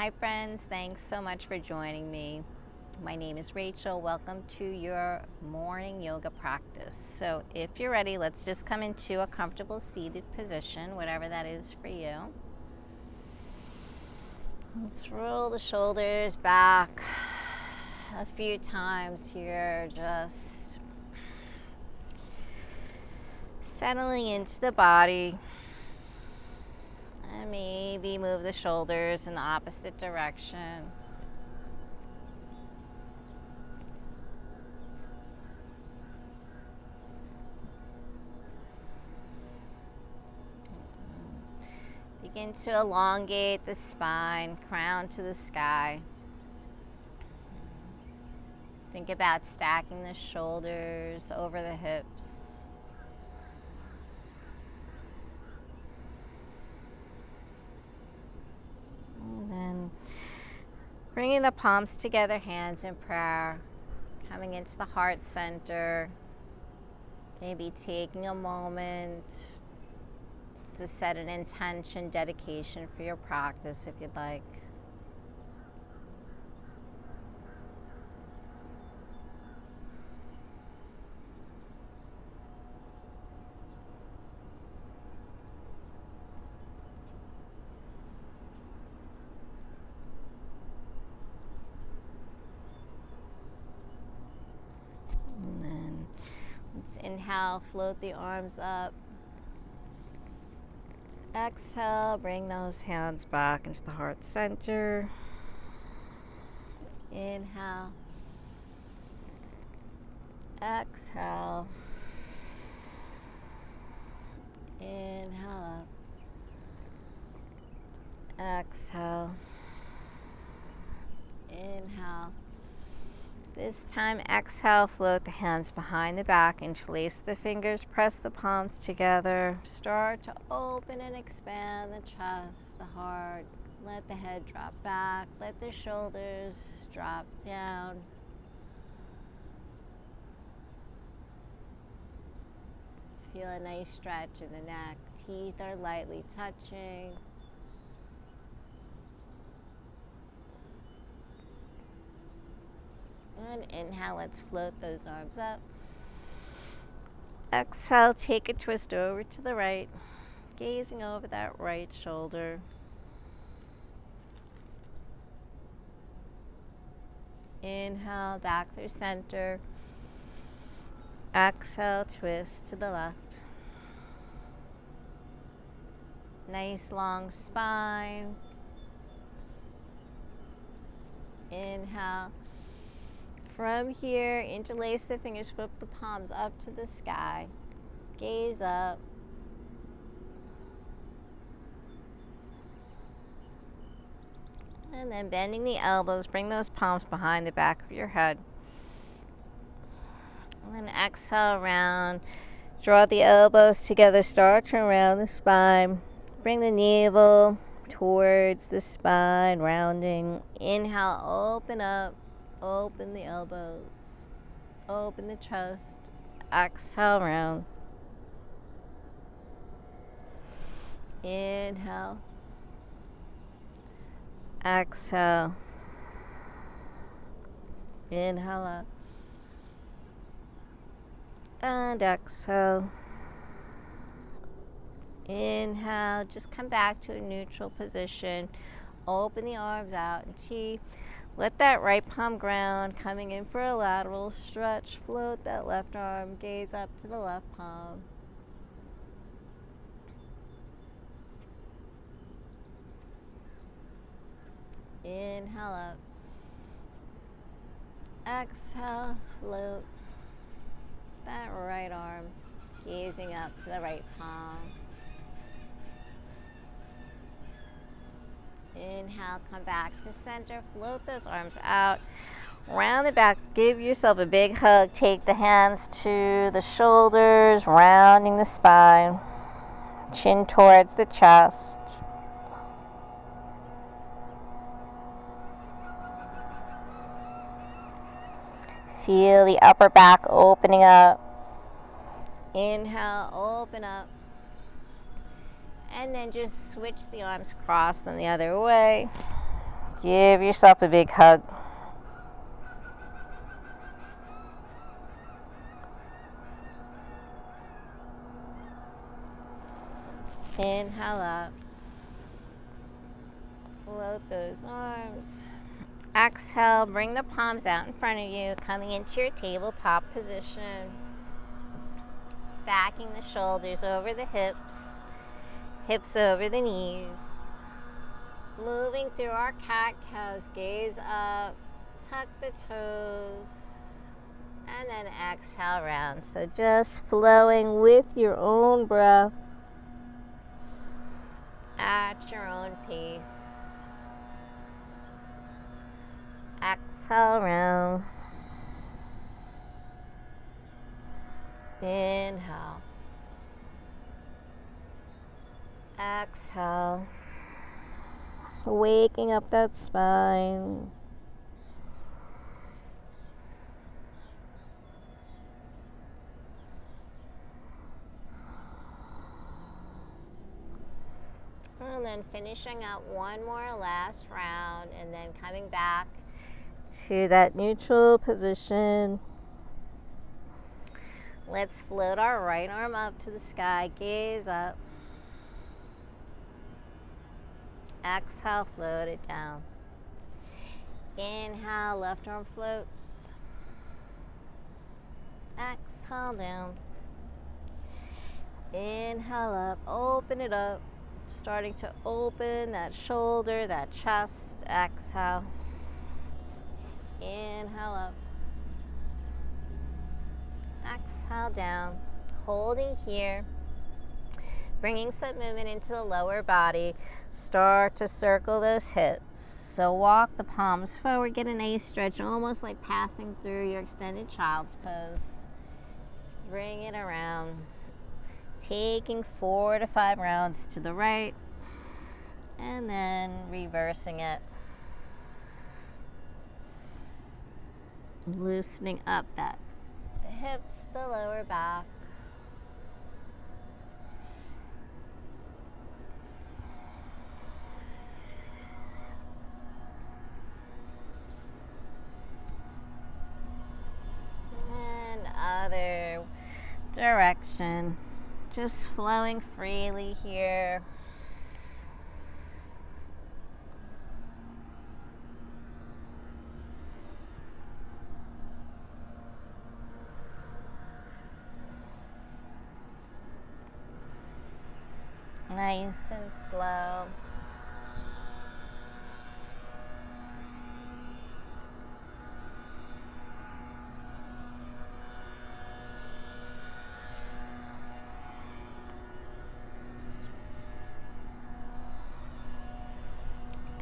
Hi friends, thanks so much for joining me. My name is Rachel. Welcome to your morning yoga practice. So if you're ready, let's just come into a comfortable seated position, whatever that is for you. Let's roll the shoulders back a few times here, just settling into the body. And maybe move the shoulders in the opposite direction. Begin to elongate the spine, crown to the sky. Think about stacking the shoulders over the hips. And then bringing the palms together, hands in prayer, coming into the heart center. Maybe taking a moment to set an intention, dedication for your practice if you'd like. And then let's inhale, float the arms up. Exhale, bring those hands back into the heart center. Inhale. Exhale. Inhale up. Exhale. Inhale. This time, exhale, float the hands behind the back, interlace the fingers, press the palms together. Start to open and expand the chest, the heart. Let the head drop back, let the shoulders drop down. Feel a nice stretch in the neck, teeth are lightly touching. And inhale, let's float those arms up. Exhale, take a twist over to the right, gazing over that right shoulder. Inhale, back through center. Exhale, twist to the left. Nice long spine. Inhale. From here, interlace the fingers, flip the palms up to the sky. Gaze up. And then bending the elbows, bring those palms behind the back of your head. And then exhale around. Draw the elbows together, start to round the spine. Bring the navel towards the spine, rounding. Inhale, open up. Open the elbows, open the chest, exhale round. Inhale, exhale, inhale up, and exhale. Inhale, just come back to a neutral position. Open the arms out in T. Let that right palm ground, coming in for a lateral stretch. Float that left arm, gaze up to the left palm. Inhale up. Exhale, float that right arm, gazing up to the right palm. Inhale, come back to center, float those arms out, round the back, give yourself a big hug, take the hands to the shoulders, rounding the spine, chin towards the chest. Feel the upper back opening up. Inhale, open up. And then just switch the arms, cross them the other way. Give yourself a big hug. Inhale up. Float those arms. Exhale, bring the palms out in front of you, coming into your tabletop position. Stacking the shoulders over the hips, hips over the knees. Moving through our cat-cows, gaze up, tuck the toes, and then exhale round. So just flowing with your own breath at your own pace. Exhale round. Inhale. Exhale. Waking up that spine. And then finishing up one more last round, and then coming back to that neutral position. Let's float our right arm up to the sky, gaze up. Exhale, float it down. Inhale, left arm floats. Exhale, down. Inhale up, open it up. Starting to open that shoulder, that chest. Exhale. Inhale up. Exhale down. Holding here. Bringing some movement into the lower body. Start to circle those hips. So walk the palms forward. Get a nice stretch, almost like passing through your extended child's pose. Bring it around. Taking 4 to 5 rounds to the right. And then reversing it. Loosening up the hips, the lower back. And other direction. Just flowing freely here. Nice and slow.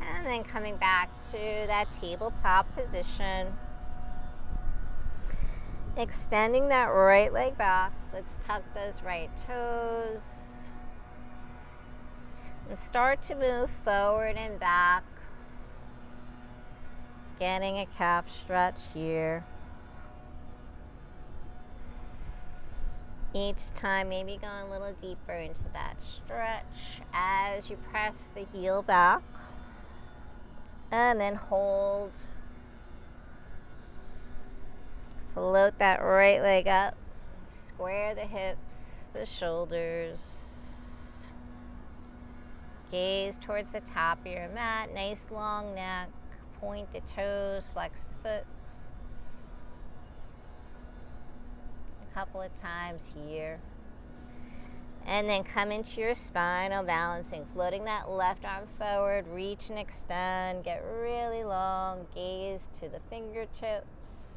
And then coming back to that tabletop position. Extending that right leg back. Let's tuck those right toes. And start to move forward and back. Getting a calf stretch here. Each time maybe going a little deeper into that stretch as you press the heel back. And then hold. Float that right leg up. Square the hips, the shoulders. Gaze towards the top of your mat. Nice long neck. Point the toes, flex the foot. A couple of times here. And then come into your spinal balancing. Floating that left arm forward. Reach and extend. Get really long. Gaze to the fingertips.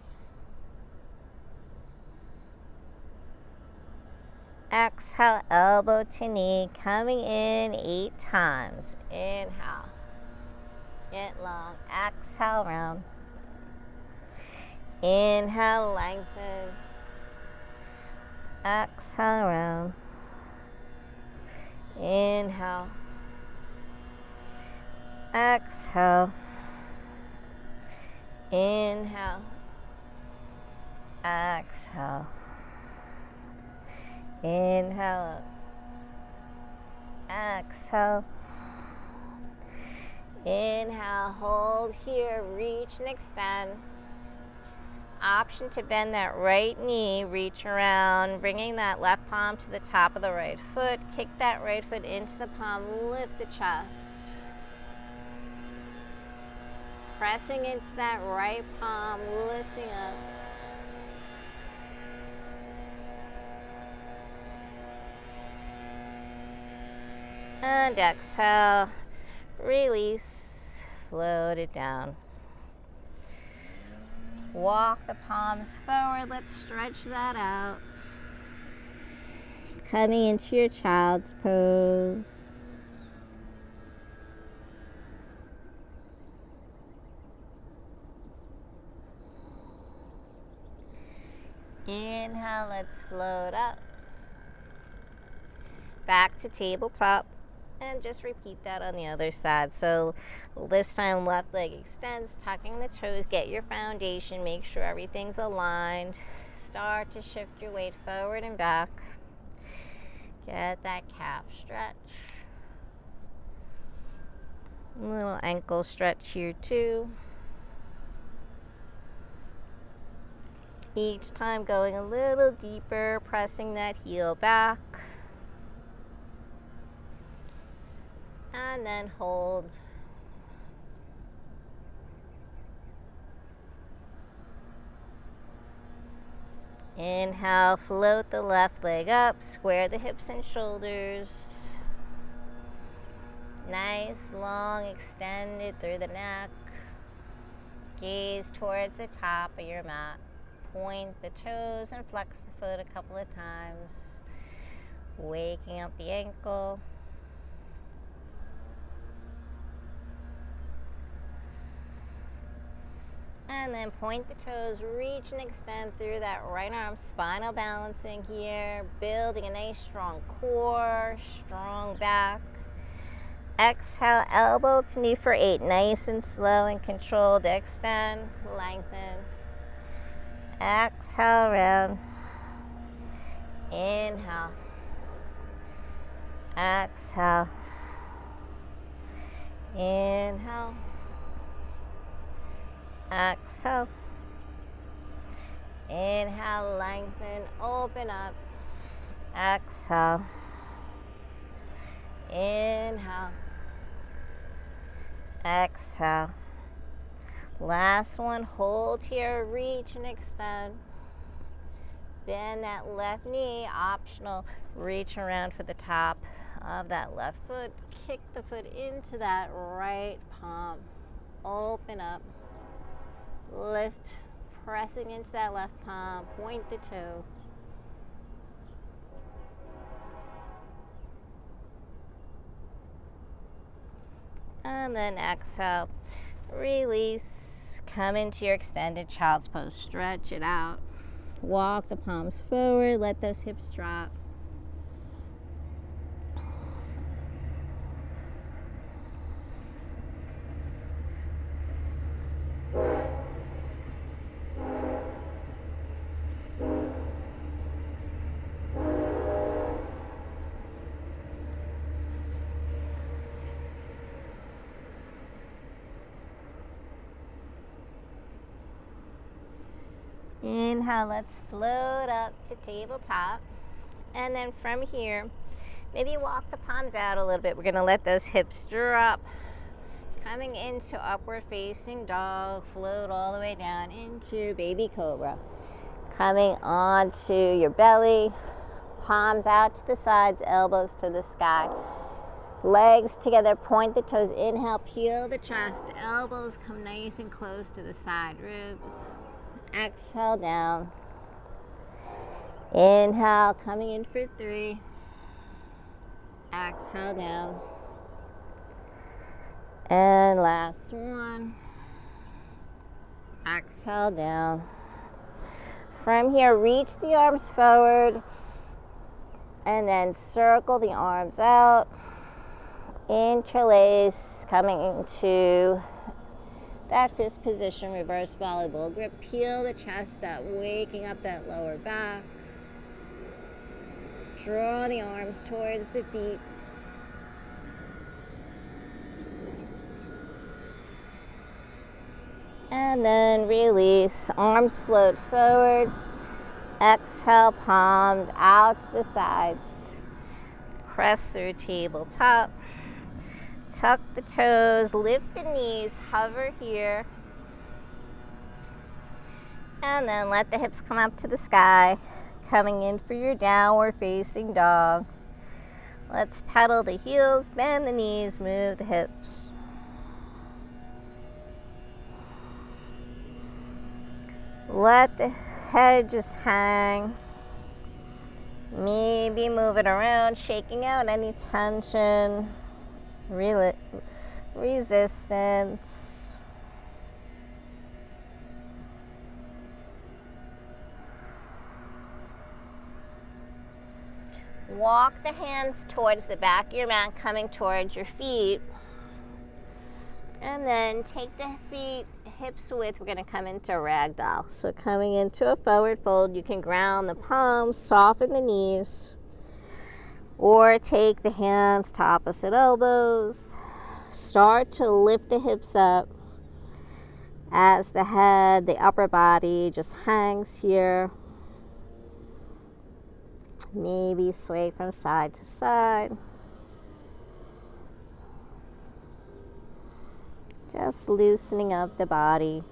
Exhale, elbow to knee, coming in 8 times. Inhale. Get long. Exhale, round. Inhale, lengthen. Exhale, round. Inhale. Exhale. Inhale. Exhale. Inhale up. Exhale. Inhale, hold here, reach and extend. Option to bend that right knee, reach around, bringing that left palm to the top of the right foot. Kick that right foot into the palm, lift the chest. Pressing into that right palm, lifting up. And exhale, release, float it down. Walk the palms forward. Let's stretch that out. Coming into your child's pose. Inhale, let's float up. Back to tabletop. And just repeat that on the other side. So this time, left leg extends, tucking the toes, get your foundation, make sure everything's aligned. Start to shift your weight forward and back. Get that calf stretch. A little ankle stretch here too. Each time going a little deeper, pressing that heel back. And then hold. Inhale, float the left leg up, square the hips and shoulders. Nice, long, extended through the neck. Gaze towards the top of your mat. Point the toes and flex the foot a couple of times. Waking up the ankle. And then point the toes, reach and extend through that right arm, spinal balancing here, building a nice strong core, strong back. Exhale, elbow to knee for 8, nice and slow and controlled. Extend, lengthen. Exhale, round. Inhale. Exhale. Inhale. Exhale. Inhale, lengthen, open up. Exhale. Inhale. Exhale. Last one, hold here, reach and extend. Bend that left knee, optional. Reach around for the top of that left foot. Kick the foot into that right palm. Open up. Lift, pressing into that left palm, point the toe. And then exhale, release, come into your extended child's pose, stretch it out. Walk the palms forward, let those hips drop. Inhale, let's float up to tabletop. And then from here, maybe walk the palms out a little bit. We're going to let those hips drop. Coming into upward facing dog, float all the way down into baby cobra. Coming onto your belly, palms out to the sides, elbows to the sky. Legs together, point the toes. Inhale, peel the chest, elbows come nice and close to the side ribs. Exhale down. Inhale, coming in for 3. Exhale down. And last one. Exhale down. From here, reach the arms forward and then circle the arms out. Interlace, coming into that fist position, reverse volleyball grip. Peel the chest up, waking up that lower back. Draw the arms towards the feet. And then release. Arms float forward. Exhale, palms out to the sides. Press through tabletop. Tuck the toes, lift the knees, hover here. And then let the hips come up to the sky. Coming in for your downward facing dog. Let's pedal the heels, bend the knees, move the hips. Let the head just hang. Maybe move it around, shaking out any tension, resistance. Walk the hands towards the back of your mat, coming towards your feet. And then take the feet hips width. We're going to come into ragdoll. So coming into a forward fold, you can ground the palms, soften the knees, or take the hands to opposite elbows. Start to lift the hips up as the head, the upper body just hangs here. Maybe sway from side to side. Just loosening up the body.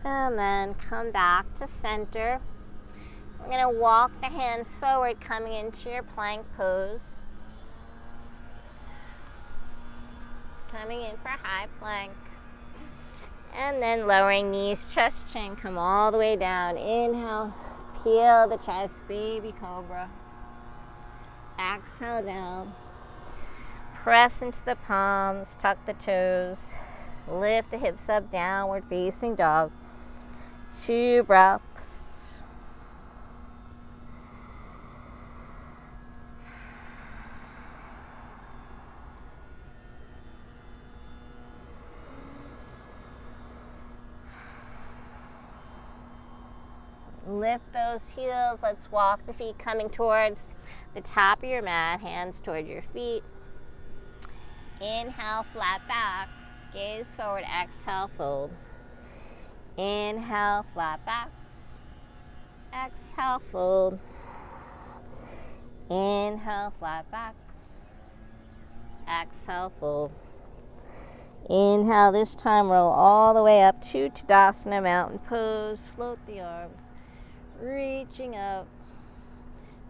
And then come back to center. We're going to walk the hands forward, coming into your plank pose. Coming in for high plank. And then lowering knees, chest, chin, come all the way down. Inhale, peel the chest, baby cobra. Exhale down. Press into the palms, tuck the toes. Lift the hips up, downward facing dog. 2 breaths. Lift those heels. Let's walk the feet coming towards the top of your mat, hands towards your feet. Inhale, flat back. Gaze forward, exhale, fold. Inhale, flat back. Exhale, fold. Inhale, flat back. Exhale, fold. Inhale, this time roll all the way up to Tadasana, mountain pose. Float the arms, reaching up.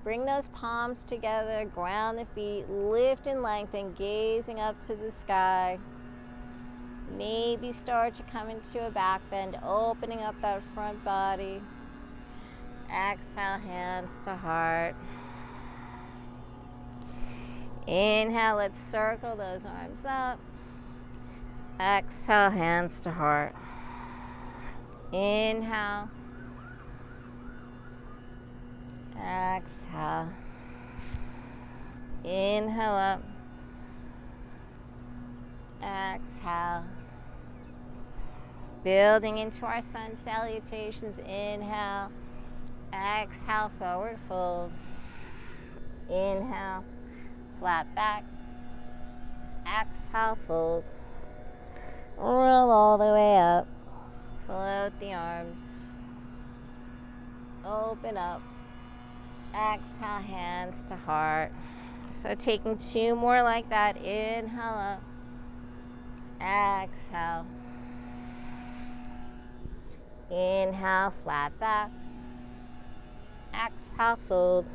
Bring those palms together, ground the feet, lift and lengthen, gazing up to the sky. Maybe start to come into a back bend, opening up that front body. Exhale, hands to heart. Inhale, let's circle those arms up. Exhale, hands to heart. Inhale. Exhale. Inhale up. Exhale. Building into our sun salutations. Inhale. Exhale, forward fold. Inhale, flat back. Exhale, fold. Roll all the way up. Float the arms. Open up. Exhale, hands to heart. So taking 2 more like that. Inhale up. Exhale. Inhale, flat back. Exhale, fold.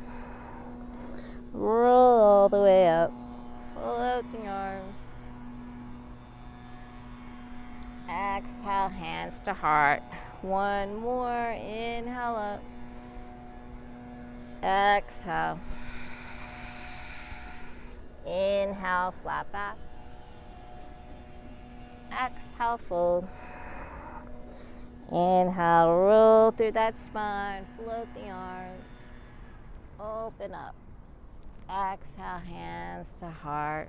Roll all the way up. Float the arms. Exhale, hands to heart. 1 more. Inhale up. Exhale. Inhale, flat back. Exhale, fold. Inhale, roll through that spine. Float the arms. Open up. Exhale, hands to heart.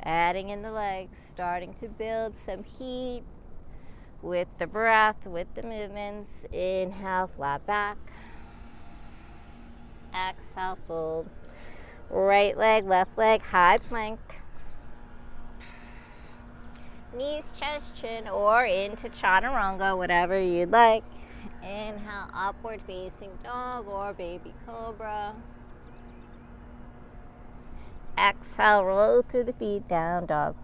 Adding in the legs, starting to build some heat with the breath, with the movements. Inhale, flat back. Exhale, fold. Right leg, left leg, high plank. Knees, chest, chin, or into chaturanga, whatever you'd like. Inhale, upward facing dog or baby cobra. Exhale, roll through the feet, down dog.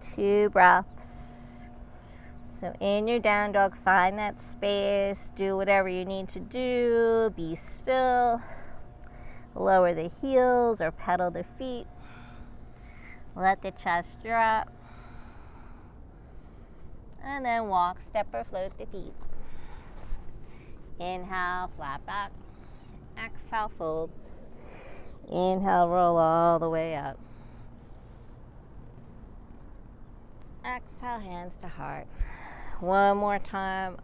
2 breaths. So in your down dog, find that space. Do whatever you need to do. Be still. Lower the heels or pedal the feet. Let the chest drop. And then walk, step, or float the feet. Inhale, flat back. Exhale, fold. Inhale, roll all the way up. Exhale, hands to heart. One more time.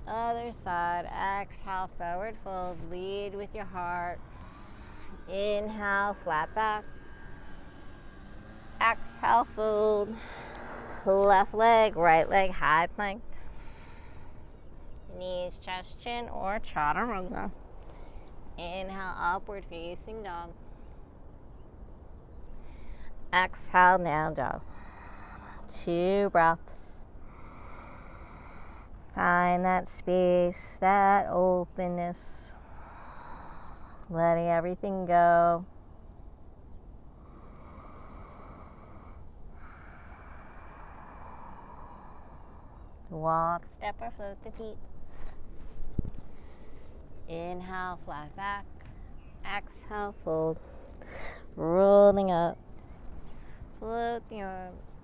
Other side. Exhale, forward fold. Lead with your heart. Inhale, flat back. Exhale, fold. Left leg, right leg, high plank. Knees, chest, chin, or chaturanga. Inhale, upward facing dog. Exhale, down dog. 2 breaths. Find that space, that openness. Letting everything go. Walk, step, or float the feet. Inhale, flat back. Exhale, fold. Rolling up. Float the arms.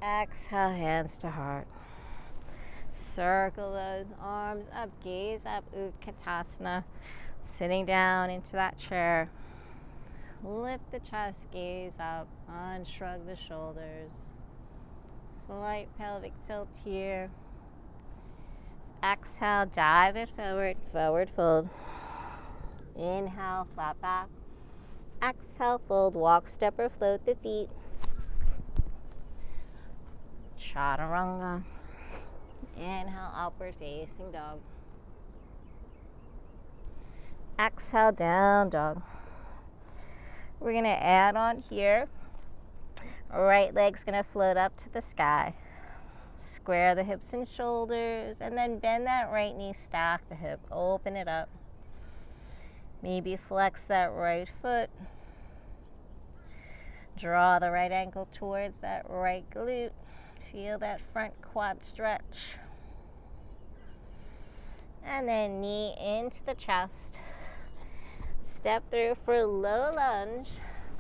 Exhale, hands to heart. Circle those arms up, gaze up, Utkatasana. Sitting down into that chair. Lift the chest, gaze up, unshrug the shoulders. Slight pelvic tilt here. Exhale, dive it forward, forward fold. Inhale, flat back. Exhale, fold, walk, step, or float the feet. Chaturanga. Inhale, upward facing dog. Exhale, down dog. We're going to add on here. Right leg's going to float up to the sky. Square the hips and shoulders, and then bend that right knee, stack the hip, open it up. Maybe flex that right foot. Draw the right ankle towards that right glute. Feel that front quad stretch. And then knee into the chest. Step through for low lunge,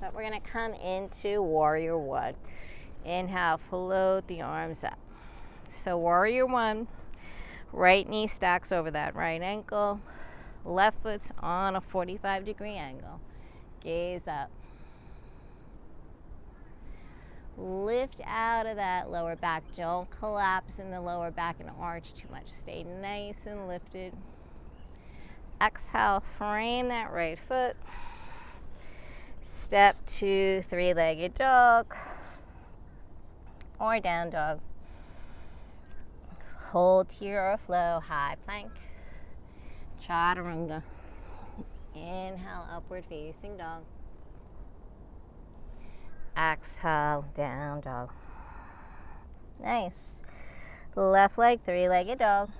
but we're going to come into warrior one. Inhale, float the arms up. So warrior one, right knee stacks over that right ankle. Left foot's on a 45-degree angle. Gaze up. Lift out of that lower back. Don't collapse in the lower back and arch too much. Stay nice and lifted. Exhale, frame that right foot. Step to 3-legged dog or down dog. Hold here or flow, high plank. Chaturanga. Inhale, upward facing dog. Exhale, down dog. Nice. Left leg, 3-legged dog.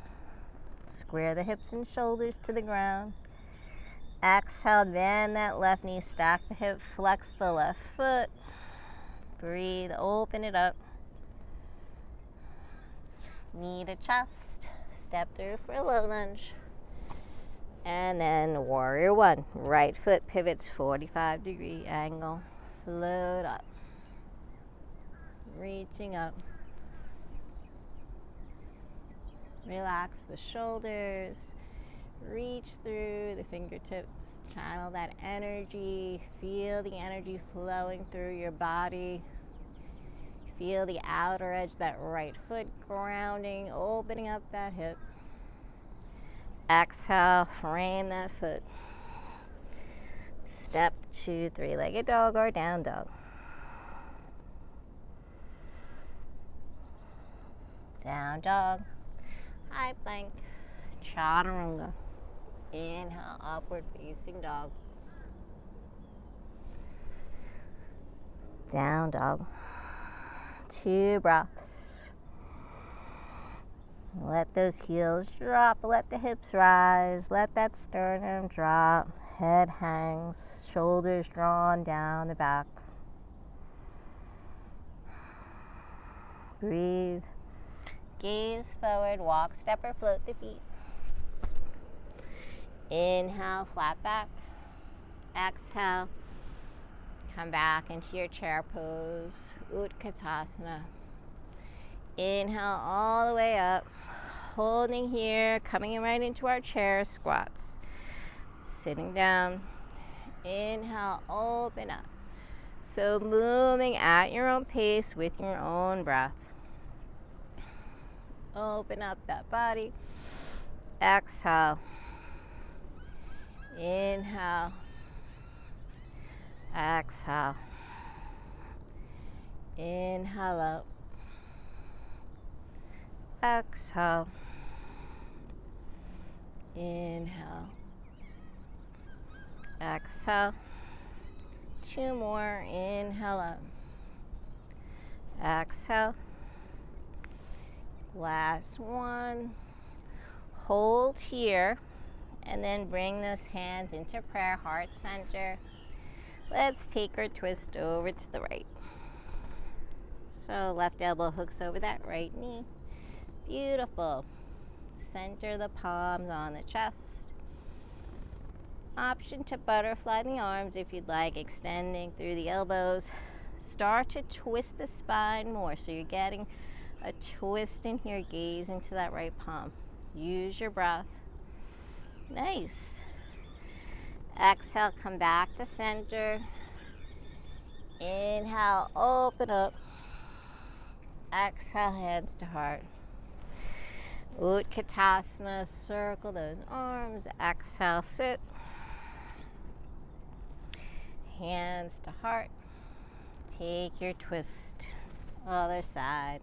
Square the hips and shoulders to the ground. Exhale, bend that left knee, stack the hip, flex the left foot. Breathe, open it up. Knee to chest. Step through for a low lunge. And then warrior one. Right foot pivots 45-degree angle. Float up. Reaching up. Relax the shoulders. Reach through the fingertips. Channel that energy. Feel the energy flowing through your body. Feel the outer edge, that right foot grounding, opening up that hip. Exhale, frame that foot. Step to three-legged dog or down dog. Down dog. High plank. Chaturanga. Inhale, upward facing dog. Down dog. 2 breaths. Let those heels drop. Let the hips rise. Let that sternum drop. Head hangs. Shoulders drawn down the back. Breathe. Gaze forward. Walk, step, or float the feet. Inhale, flat back. Exhale. Come back into your chair pose, Utkatasana. Inhale all the way up, holding here, coming right into our chair squats. Sitting down. Inhale, open up. So moving at your own pace with your own breath. Open up that body. Exhale. Inhale. Exhale. Inhale up. Exhale. Inhale. Exhale. 2 more. Inhale up. Exhale. Last one. Hold here. And then bring those hands into prayer, heart center. Let's take our twist over to the right. So left elbow hooks over that right knee. Beautiful. Center the palms on the chest. Option to butterfly the arms if you'd like, extending through the elbows. Start to twist the spine more. So you're getting a twist in here, gaze into that right palm. Use your breath. Nice. Exhale, come back to center. Inhale, open up. Exhale, hands to heart. Utkatasana, circle those arms. Exhale, sit. Hands to heart. Take your twist. Other side.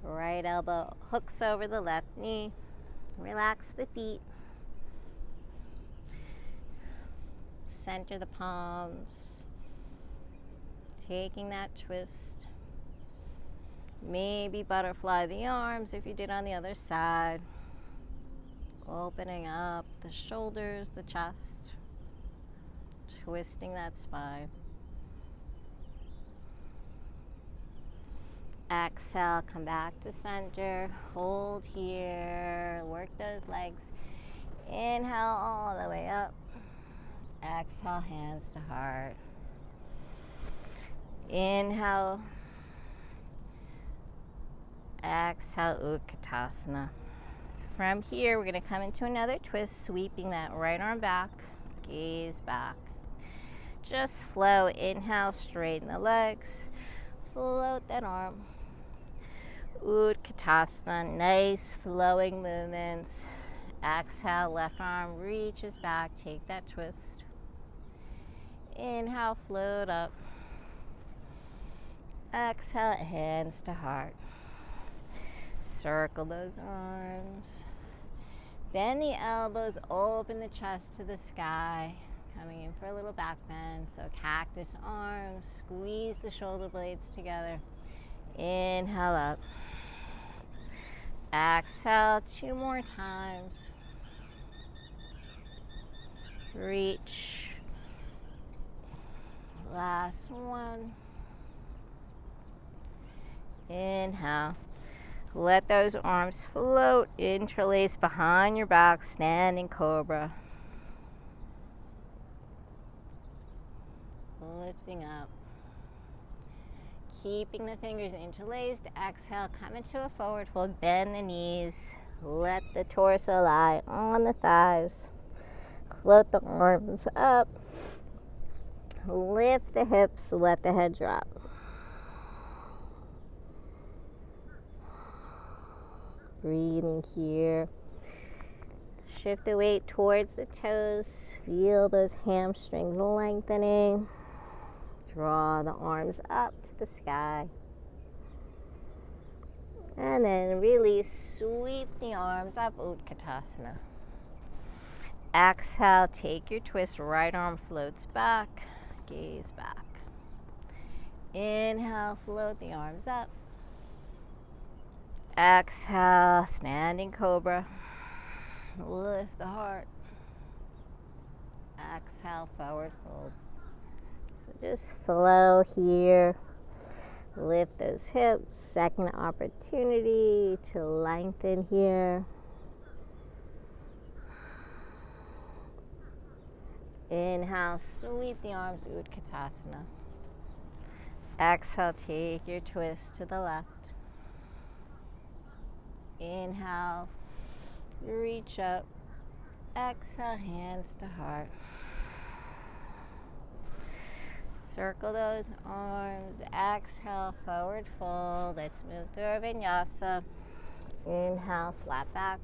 Right elbow hooks over the left knee. Relax the feet. Center the palms. Taking that twist. Maybe butterfly the arms if you did on the other side. Opening up the shoulders, the chest. Twisting that spine. Exhale, come back to center. Hold here. Work those legs. Inhale all the way up. Exhale, hands to heart. Inhale. Exhale, Utkatasana. From here, we're going to come into another twist, sweeping that right arm back. Gaze back. Just flow. Inhale, straighten the legs. Float that arm. Utkatasana, nice flowing movements. Exhale, left arm reaches back. Take that twist. Inhale, float up. Exhale, hands to heart. Circle those arms. Bend the elbows, open the chest to the sky. Coming in for a little back bend. So cactus arms, squeeze the shoulder blades together. Inhale up. Exhale 2 more times. Reach. Last one. Inhale. Let those arms float, interlace behind your back, standing cobra. Lifting up. Keeping the fingers interlaced. Exhale, come into a forward fold. Bend the knees. Let the torso lie on the thighs. Float the arms up. Lift the hips. Let the head drop. Breathing here. Shift the weight towards the toes. Feel those hamstrings lengthening. Draw the arms up to the sky. And then release, sweep the arms up, Utkatasana. Exhale, take your twist, right arm floats back, gaze back. Inhale, float the arms up. Exhale, standing cobra. Lift the heart. Exhale, forward fold. So just flow here. Lift those hips. Second opportunity to lengthen here. Inhale, sweep the arms, Utkatasana. Exhale, take your twist to the left. Inhale, reach up. Exhale, hands to heart. Circle those arms. Exhale, forward fold. Let's move through our vinyasa. Inhale, flat back.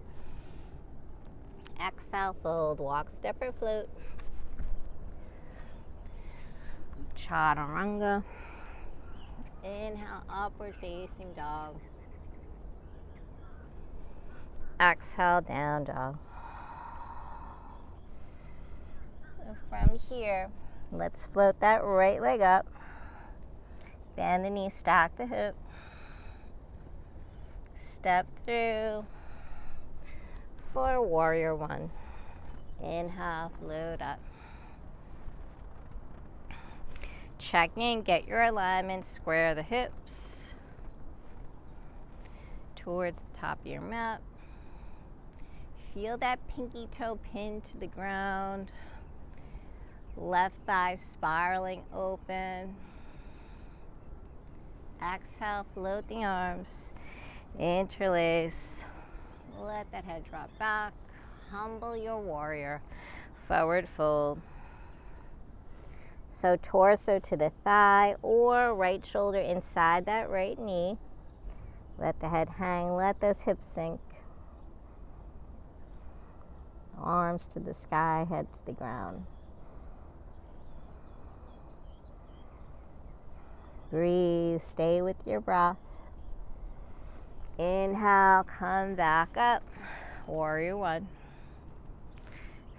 Exhale, fold. Walk, step, or float. Chaturanga. Inhale, upward facing dog. Exhale, down dog. So from here, let's float that right leg up. Bend the knee, stack the hip. Step through for warrior one. Inhale, float up. Check in, get your alignment, square the hips towards the top of your mat. Feel that pinky toe pin to the ground. Left thigh spiraling open. Exhale, float the arms. Interlace. Let that head drop back. Humble your warrior. Forward fold. So torso to the thigh or right shoulder inside that right knee. Let the head hang. Let those hips sink. Arms to the sky, head to the ground. Breathe, stay with your breath. Inhale, come back up. Warrior one.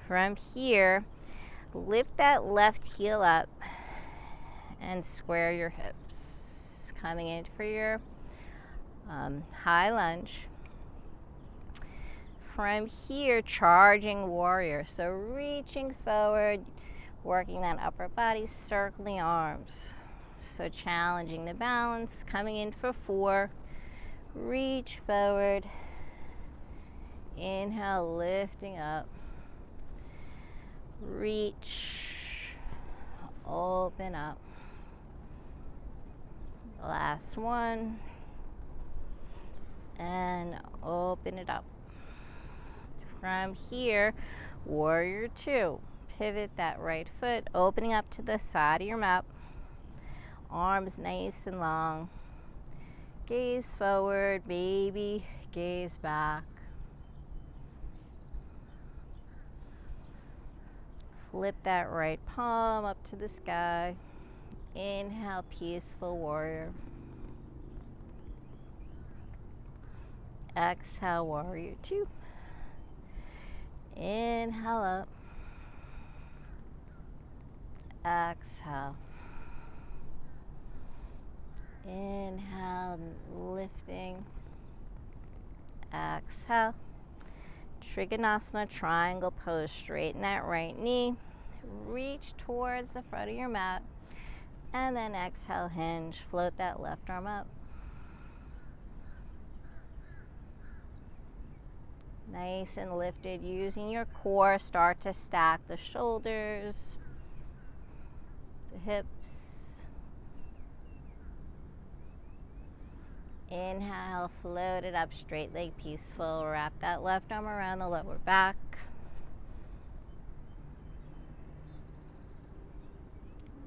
From here, lift that left heel up and square your hips. Coming in for your high lunge. From here, charging warrior. So reaching forward, working that upper body, circling arms. So challenging the balance, coming in for 4. Reach forward. Inhale, lifting up. Reach. Open up. Last one. And open it up. From here, warrior 2. Pivot that right foot, opening up to the side of your mat. Arms nice and long. Gaze forward, baby. Gaze back. Flip that right palm up to the sky. Inhale, peaceful warrior. Exhale, warrior 2. Inhale up. Exhale. Inhale, lifting. Exhale. Trikonasana, triangle pose. Straighten that right knee. Reach towards the front of your mat. And then exhale, hinge. Float that left arm up. Nice and lifted. Using your core, start to stack the shoulders, the hips. Inhale, float it up, straight leg peaceful. Wrap that left arm around the lower back.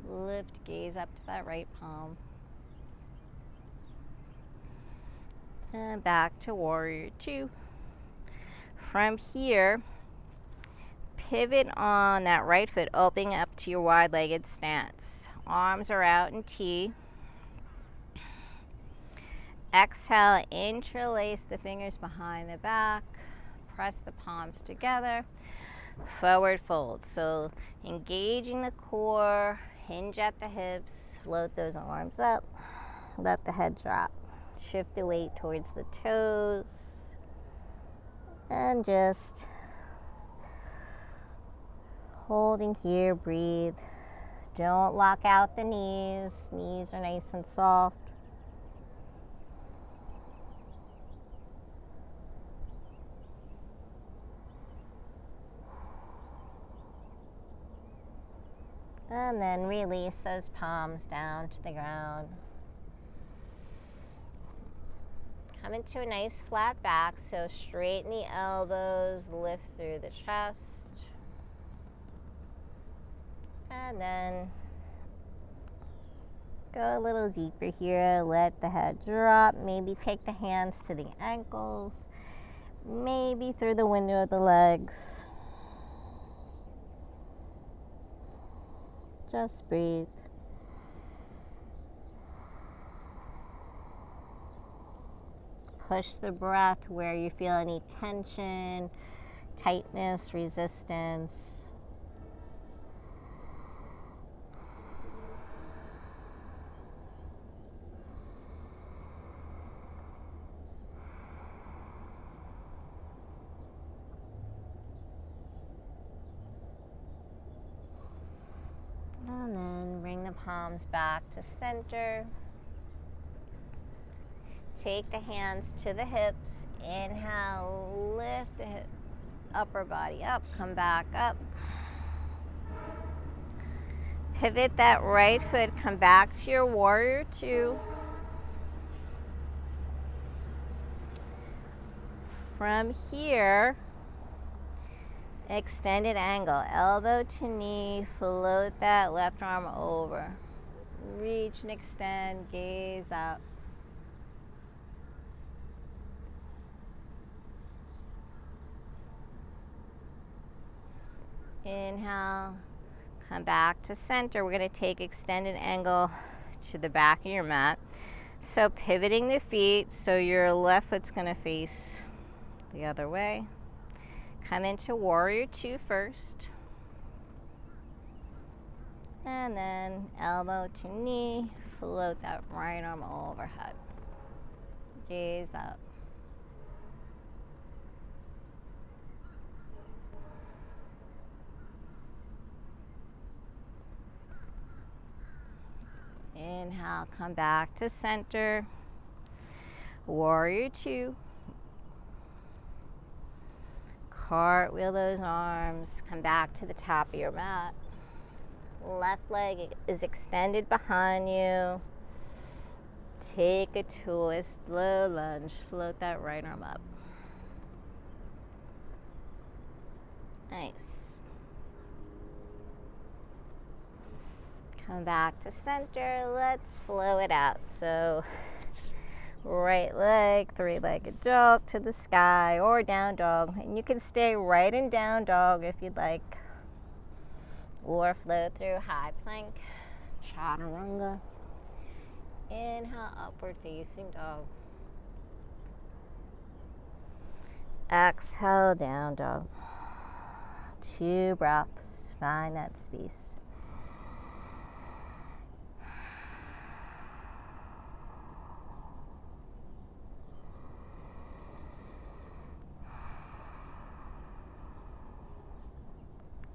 Lift, gaze up to that right palm. And back to warrior 2. From here, pivot on that right foot, opening up to your wide-legged stance. Arms are out in T. Exhale, interlace the fingers behind the back. Press the palms together. Forward fold. So engaging the core, hinge at the hips, float those arms up. Let the head drop. Shift the weight towards the toes. And just holding here, breathe. Don't lock out the knees. Knees are nice and soft. And then release those palms down to the ground. Come into a nice flat back, so straighten the elbows, lift through the chest. And then go a little deeper here, let the head drop. Maybe take the hands to the ankles, maybe through the window of the legs. Just breathe. Push the breath where you feel any tension, tightness, resistance. And then bring the palms back to center. Take the hands to the hips. Inhale, lift the upper body up, come back up. Pivot that right foot, come back to your warrior two. From here, extended angle, elbow to knee, float that left arm over. Reach and extend, gaze up. Inhale, come back to center. We're going to take extended angle to the back of your mat. So pivoting the feet, so your left foot's going to face the other way. Come into warrior two first. And then elbow to knee, float that right arm overhead. Gaze up. Inhale, come back to center. Warrior two. Cartwheel those arms, come back to the top of your mat. Left leg is extended behind you. Take a twist, low lunge, float that right arm up. Nice. Come back to center, let's flow it out. So right leg, three-legged dog to the sky or down dog. And you can stay right in down dog if you'd like. Or flow through high plank, chaturanga. Inhale, upward facing dog. Exhale, down dog. 2 breaths, find that space.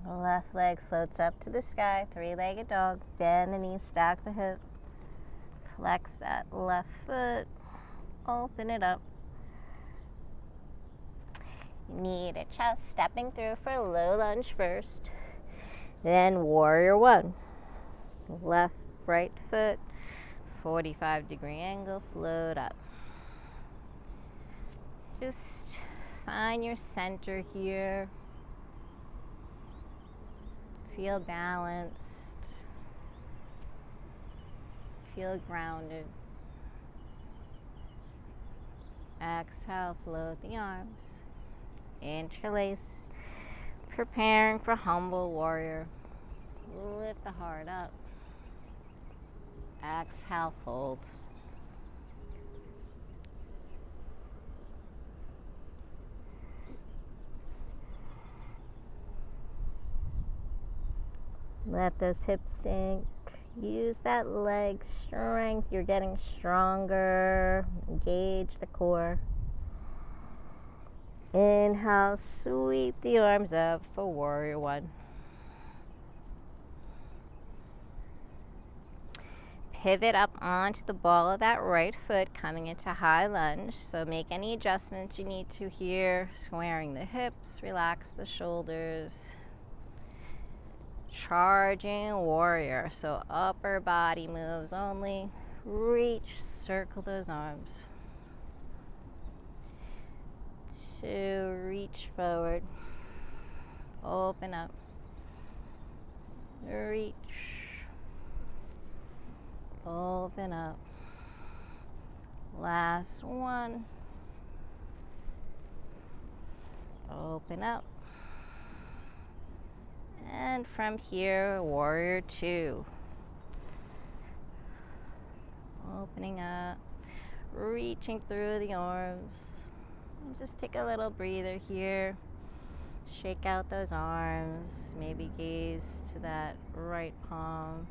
Left leg floats up to the sky, three-legged dog. Bend the knees, stack the hip. Flex that left foot, open it up. Knee to chest, stepping through for low lunge first. Then warrior one. Left, right foot, 45-degree angle, float up. Just find your center here. Feel balanced. Feel grounded. Exhale, float the arms. Interlace. Preparing for humble warrior. Lift the heart up. Exhale, fold. Let those hips sink. Use that leg strength. You're getting stronger. Engage the core. Inhale, sweep the arms up for warrior one. Pivot up onto the ball of that right foot, coming into high lunge. So make any adjustments you need to here. Squaring the hips, relax the shoulders. Charging warrior, so upper body moves only. Reach, circle those arms. 2, reach forward. Open up. Reach. Open up. Last one. Open up. And from here, warrior two. Opening up, reaching through the arms. And just take a little breather here. Shake out those arms. Maybe gaze to that right palm.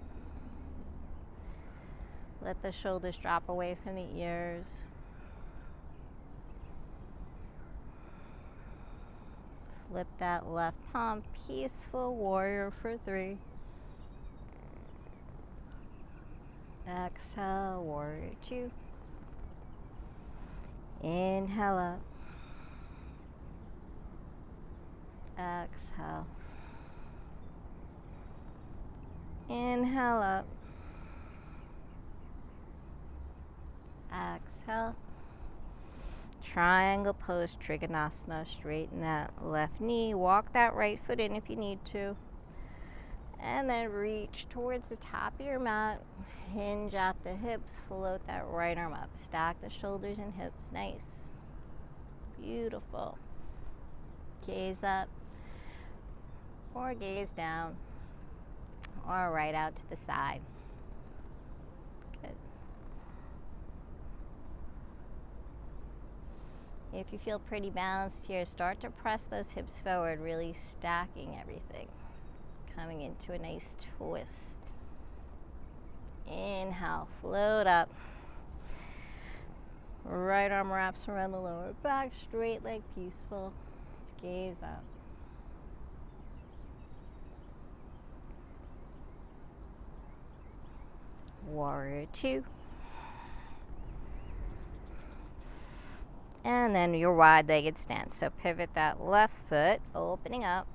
Let the shoulders drop away from the ears. Flip that left palm, peaceful warrior for 3. Exhale, warrior 2. Inhale up. Exhale. Inhale up. Exhale. Triangle pose, Trikonasana. Straighten that left knee. Walk that right foot in if you need to. And then reach towards the top of your mat. Hinge at the hips. Float that right arm up. Stack the shoulders and hips. Nice. Beautiful. Gaze up. Or gaze down. Or right out to the side. Good. If you feel pretty balanced here, start to press those hips forward, really stacking everything. Coming into a nice twist. Inhale, float up. Right arm wraps around the lower back, straight leg peaceful. Gaze up. Warrior 2. And then your wide-legged stance. So pivot that left foot, opening up.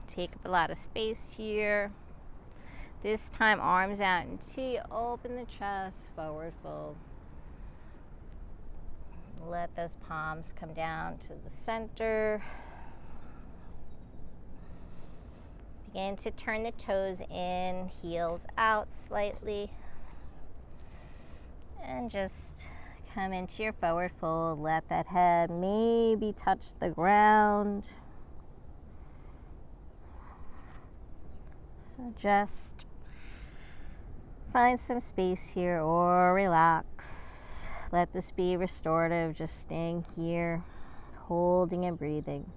Take up a lot of space here. This time, arms out in T. Open the chest, forward fold. Let those palms come down to the center. Begin to turn the toes in, heels out slightly. And just come into your forward fold. Let that head maybe touch the ground. So just find some space here or relax. Let this be restorative, just staying here, holding and breathing.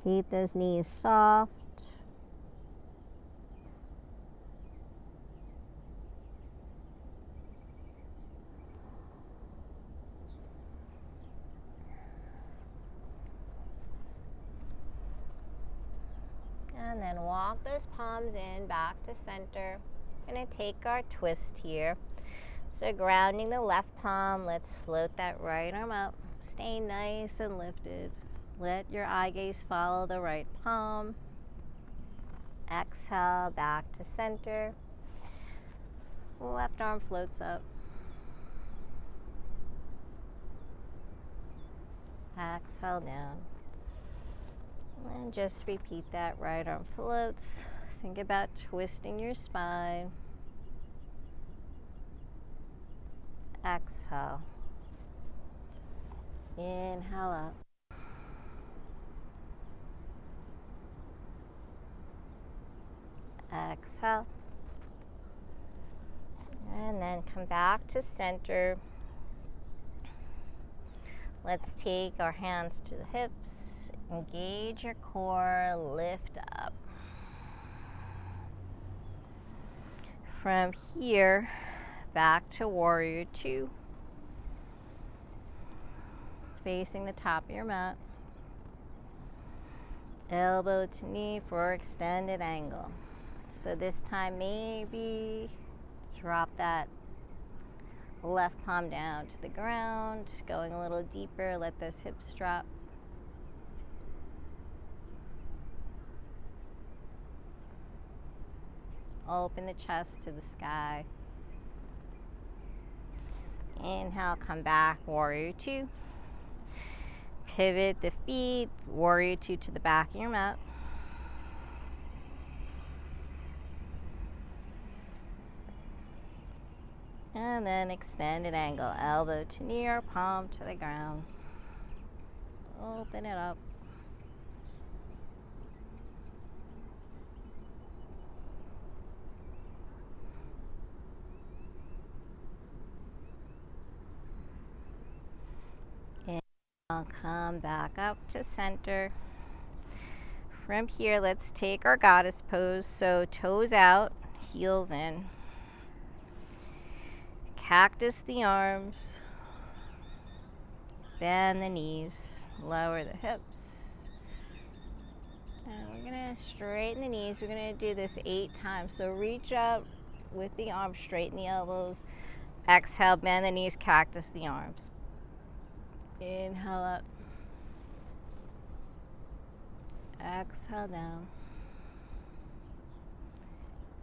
Keep those knees soft. And then walk those palms in, back to center. Gonna take our twist here. So grounding the left palm, let's float that right arm up. Stay nice and lifted. Let your eye gaze follow the right palm. Exhale, back to center. Left arm floats up. Exhale down. And just repeat that. Right arm floats. Think about twisting your spine. Exhale. Inhale up. Exhale. And then come back to center. Let's take our hands to the hips. Engage your core. Lift up. From here, back to warrior two. Facing the top of your mat. Elbow to knee for extended angle. So this time maybe drop that left palm down to the ground, going a little deeper, let those hips drop. Open the chest to the sky. Inhale, come back, warrior two. Pivot the feet, warrior two to the back of your mat. And then extended angle, elbow to knee or palm to the ground. Open it up. And I'll come back up to center. From here, let's take our goddess pose. So toes out, heels in. Cactus the arms, bend the knees, lower the hips. And we're gonna straighten the knees. We're gonna do this 8 times. So reach up with the arms, straighten the elbows. Exhale, bend the knees, cactus the arms. Inhale up. Exhale down.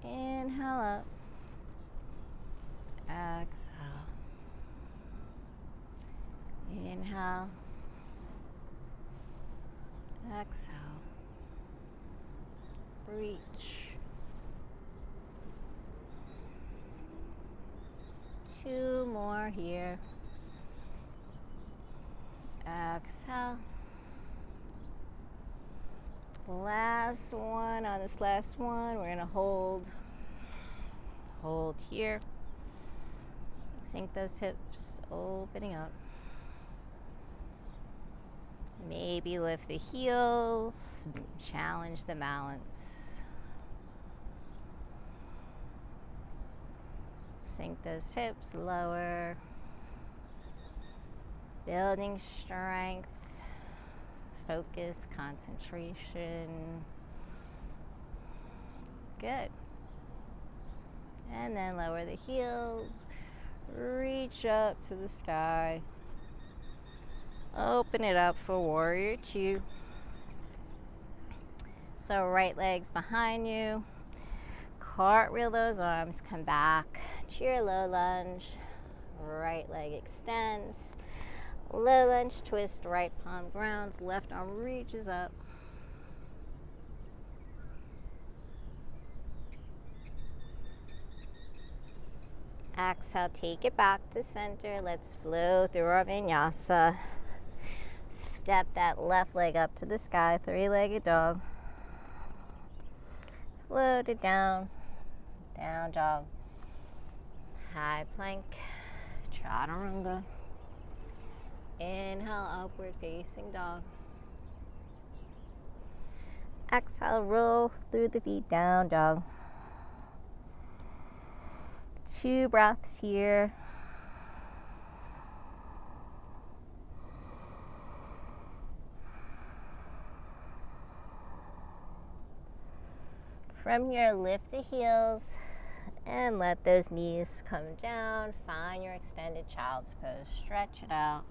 Inhale up. Exhale. Inhale. Exhale. Reach. Two more here. Exhale. Last one. On this last one, we're going to hold here. Sink those hips, opening up. Maybe lift the heels, challenge the balance. Sink those hips lower. Building strength, focus, concentration. Good. And then lower the heels. Reach up to the sky. Open it up for warrior two. So right leg's behind you. Cartwheel those arms. Come back to your low lunge. Right leg extends. Low lunge twist. Right palm grounds. Left arm reaches up. Exhale, take it back to center. Let's flow through our vinyasa. Step that left leg up to the sky, 3-legged dog. Float it down, down dog. High plank, chaturanga. Inhale, upward facing dog. Exhale, roll through the feet, down dog. 2 breaths here. From here, lift the heels and let those knees come down. Find your extended child's pose. Stretch it out.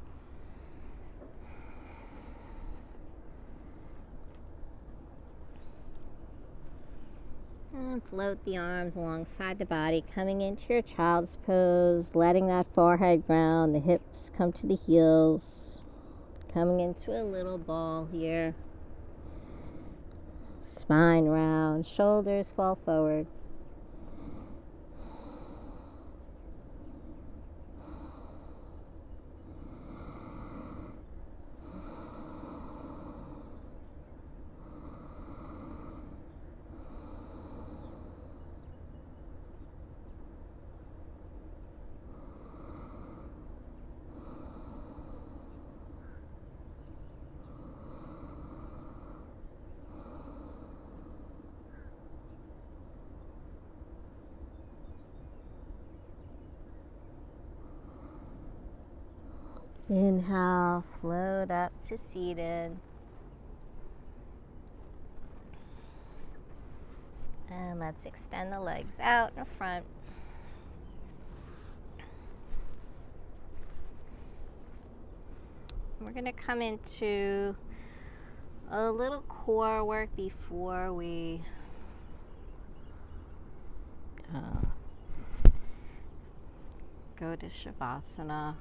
And float the arms alongside the body, coming into your child's pose, letting that forehead ground, the hips come to the heels, coming into a little ball here. Spine round, shoulders fall forward. Inhale, float up to seated. And let's extend the legs out in front. We're going to come into a little core work before we go to Shavasana.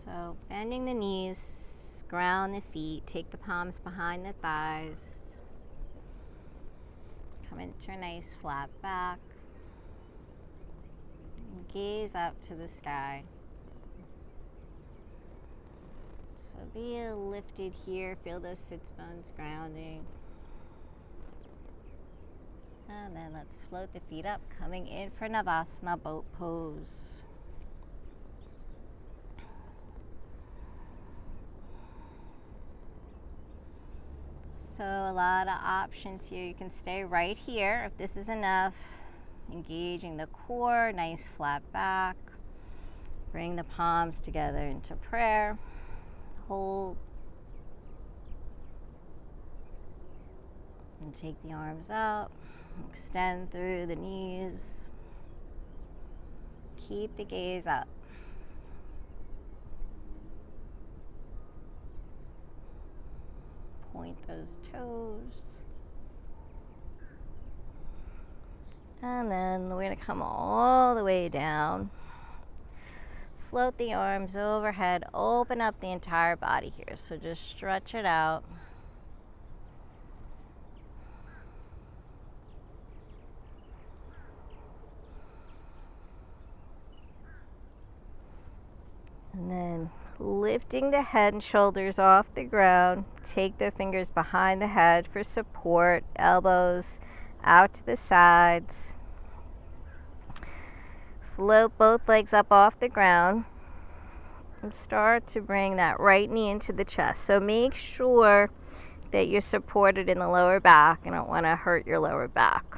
So bending the knees, ground the feet, take the palms behind the thighs. Come into a nice flat back. And gaze up to the sky. So be lifted here, feel those sits bones grounding. And then let's float the feet up, coming in for Navasana boat pose. So a lot of options here. You can stay right here if this is enough. Engaging the core, nice flat back. Bring the palms together into prayer. Hold. And take the arms out. Extend through the knees. Keep the gaze up. Point those toes. And then we're going to come all the way down. Float the arms overhead. Open up the entire body here. So just stretch it out. And then lifting the head and shoulders off the ground. Take the fingers behind the head for support. Elbows out to the sides. Float both legs up off the ground. And start to bring that right knee into the chest. So make sure that you're supported in the lower back. You don't want to hurt your lower back.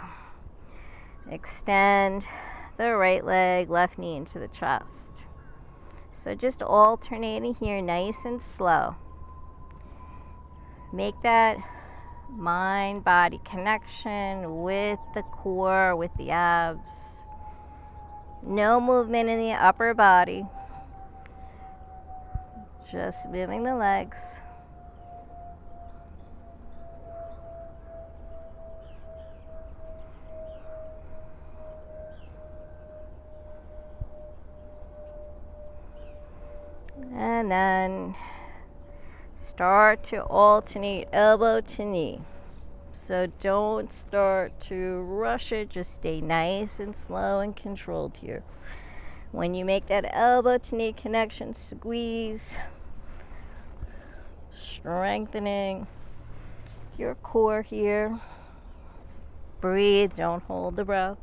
Extend the right leg, left knee into the chest. So just alternating here, nice and slow. Make that mind-body connection with the core, with the abs. No movement in the upper body. Just moving the legs. And then start to alternate elbow to knee. So don't start to rush it, just stay nice and slow and controlled here. When you make that elbow to knee connection, squeeze, strengthening your core here. Breathe, don't hold the breath.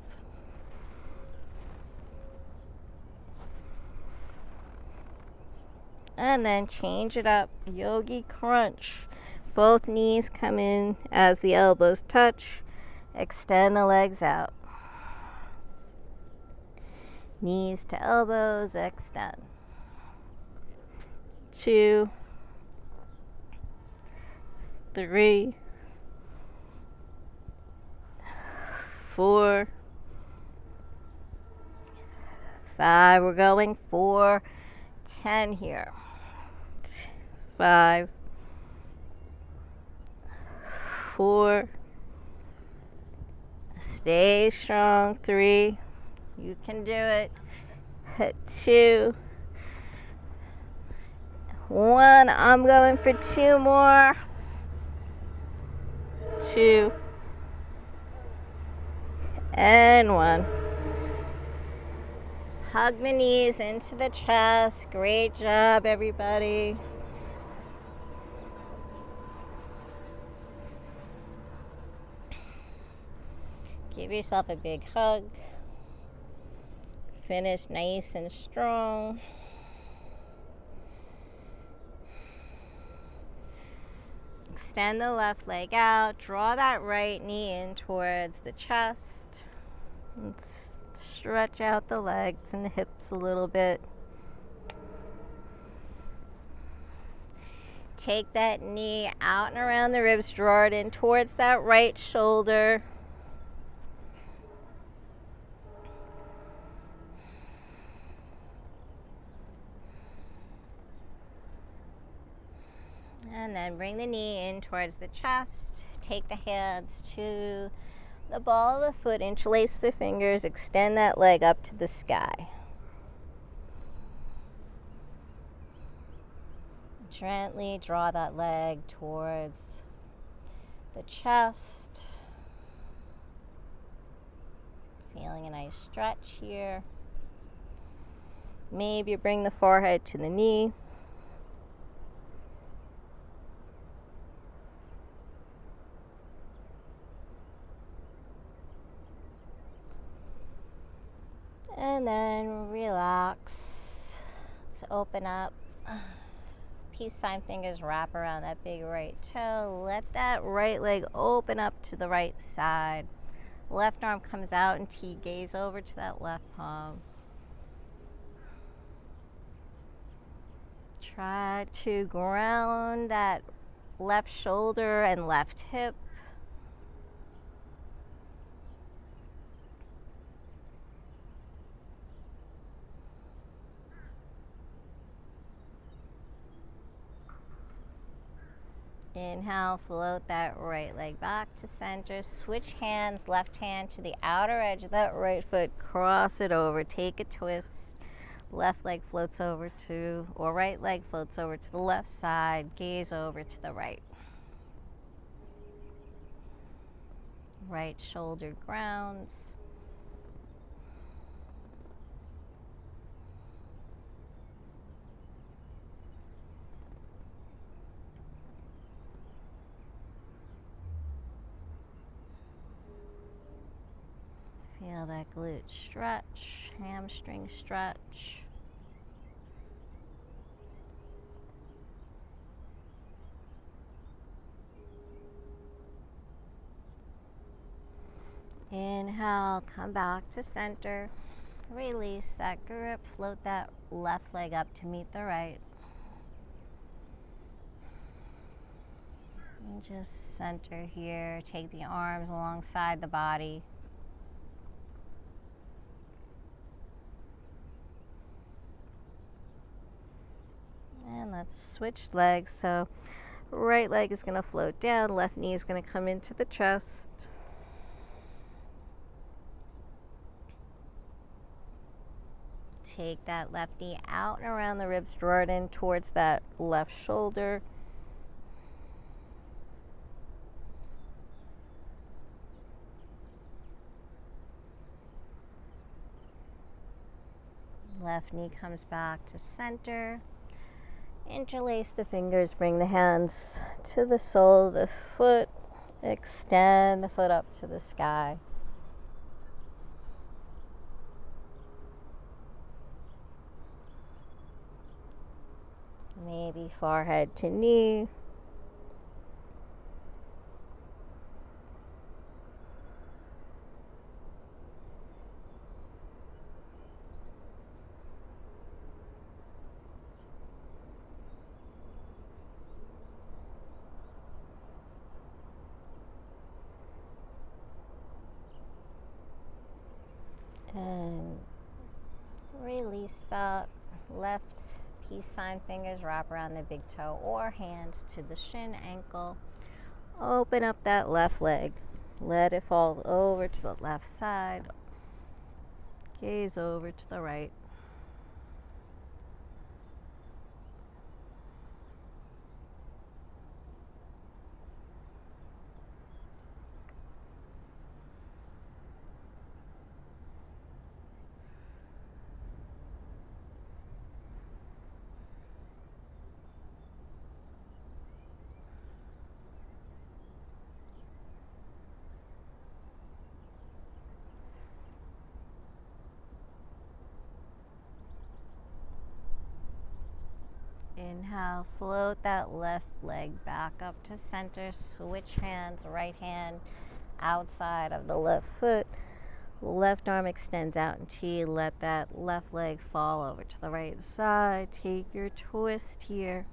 And then change it up, yogi crunch. Both knees come in as the elbows touch. Extend the legs out. Knees to elbows, extend. 2, 3, 4, 5. We're going for 10 here. 5, 4. Stay strong. 3. You can do it. 2, 1. I'm going for 2 more. 2, and 1. Hug the knees into the chest. Great job, everybody. Give yourself a big hug. Finish nice and strong. Extend the left leg out. Draw that right knee in towards the chest. Let's stretch out the legs and the hips a little bit. Take that knee out and around the ribs. Draw it in towards that right shoulder. And then bring the knee in towards the chest. Take the hands to the ball of the foot. Interlace the fingers. Extend that leg up to the sky. Gently draw that leg towards the chest. Feeling a nice stretch here. Maybe bring the forehead to the knee. And then relax. Let's open up. Peace sign fingers wrap around that big right toe. Let that right leg open up to the right side. Left arm comes out and T. Gaze over to that left palm. Try to ground that left shoulder and left hip. Inhale, float that right leg back to center. Switch hands, left hand to the outer edge of that right foot. Cross it over, take a twist. Left leg floats over to, or right leg floats over to the left side. Gaze over to the right. Right shoulder grounds. Feel that glute stretch, hamstring stretch. Inhale, come back to center. Release that grip, float that left leg up to meet the right. And just center here, take the arms alongside the body. And let's switch legs. So right leg is going to float down, left knee is going to come into the chest. Take that left knee out and around the ribs, draw it in towards that left shoulder. Left knee comes back to center. Interlace the fingers, bring the hands to the sole of the foot. Extend the foot up to the sky. Maybe forehead to knee. And release that. Left peace sign fingers wrap around the big toe or hands to the shin, ankle. Open up that left leg. Let it fall over to the left side. Gaze over to the right. Inhale, float that left leg back up to center. Switch hands, right hand outside of the left foot. Left arm extends out in T. Let that left leg fall over to the right side. Take your twist here.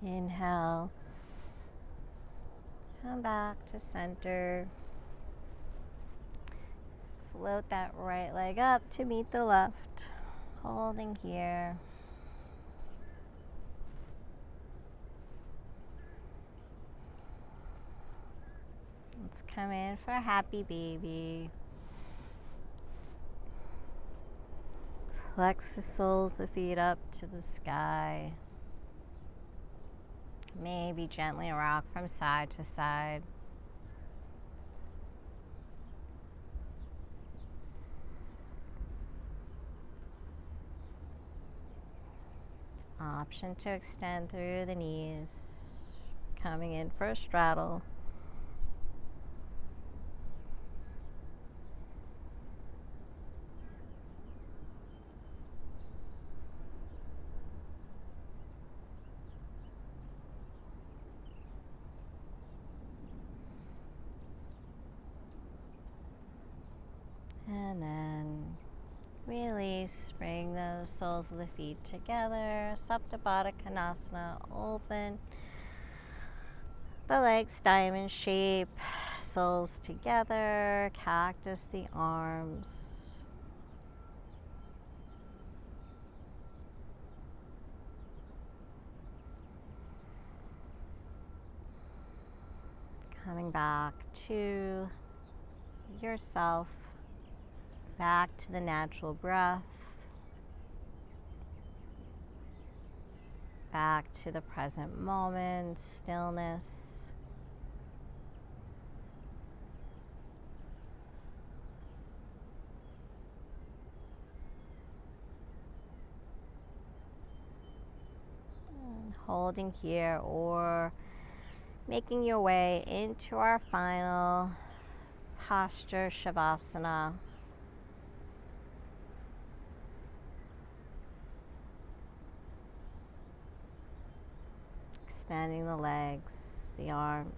Inhale, come back to center. Float that right leg up to meet the left. Holding here. Let's come in for a happy baby. Flex the soles of the feet up to the sky. Maybe gently rock from side to side. Option to extend through the knees. Coming in for a straddle. And then release, bring those soles of the feet together. Supta Baddha Konasana, open. The legs diamond shape, soles together, cactus the arms. Coming back to yourself, back to the natural breath, back to the present moment, stillness. And holding here or making your way into our final posture, Shavasana. Extending the legs, the arms.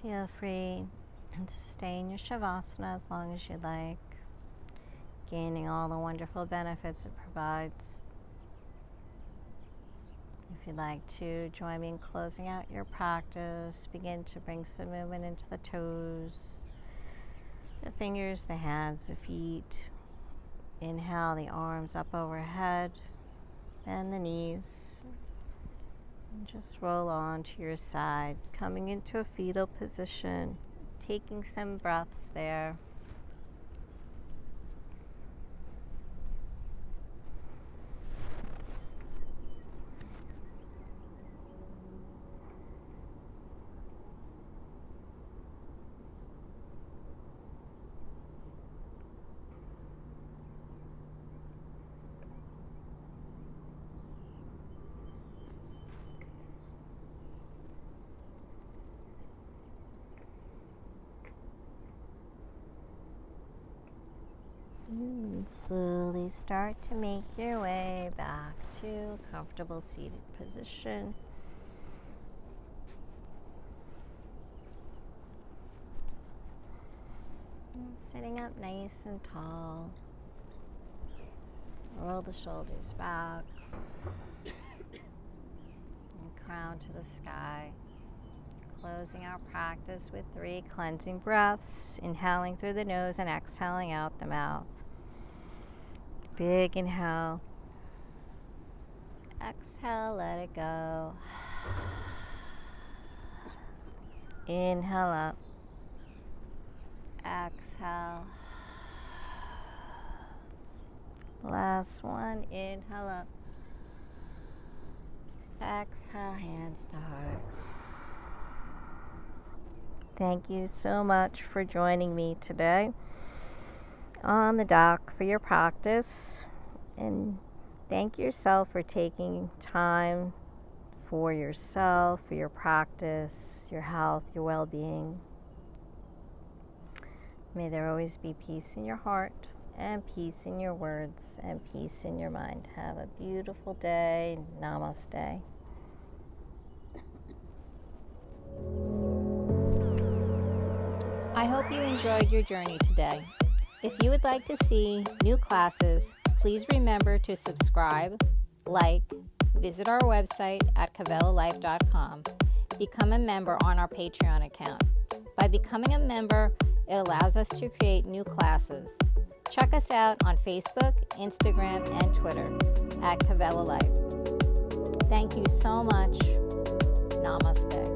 Feel free to stay in your Shavasana as long as you like, gaining all the wonderful benefits it provides. If you'd like to join me in closing out your practice, begin to bring some movement into the toes, the fingers, the hands, the feet. Inhale the arms up overhead, bend the knees, and just roll on to your side, coming into a fetal position, taking some breaths there. And slowly start to make your way back to a comfortable seated position. And sitting up nice and tall. Roll the shoulders back. And crown to the sky. Closing our practice with 3 cleansing breaths, inhaling through the nose and exhaling out the mouth. Big inhale. Exhale, let it go. Inhale up. Exhale. Last one, inhale up. Exhale, hands to heart. Thank you so much for joining me today on the dock for your practice, and thank yourself for taking time for yourself, for your practice, your health, your well-being. May there always be peace in your heart and peace in your words and peace in your mind. Have a beautiful day. Namaste. I hope you enjoyed your journey today. If you would like to see new classes, please remember to subscribe, like, visit our website at kavelalife.com, become a member on our Patreon account. By becoming a member, it allows us to create new classes. Check us out on Facebook, Instagram, and Twitter at Kavela Life. Thank you so much. Namaste.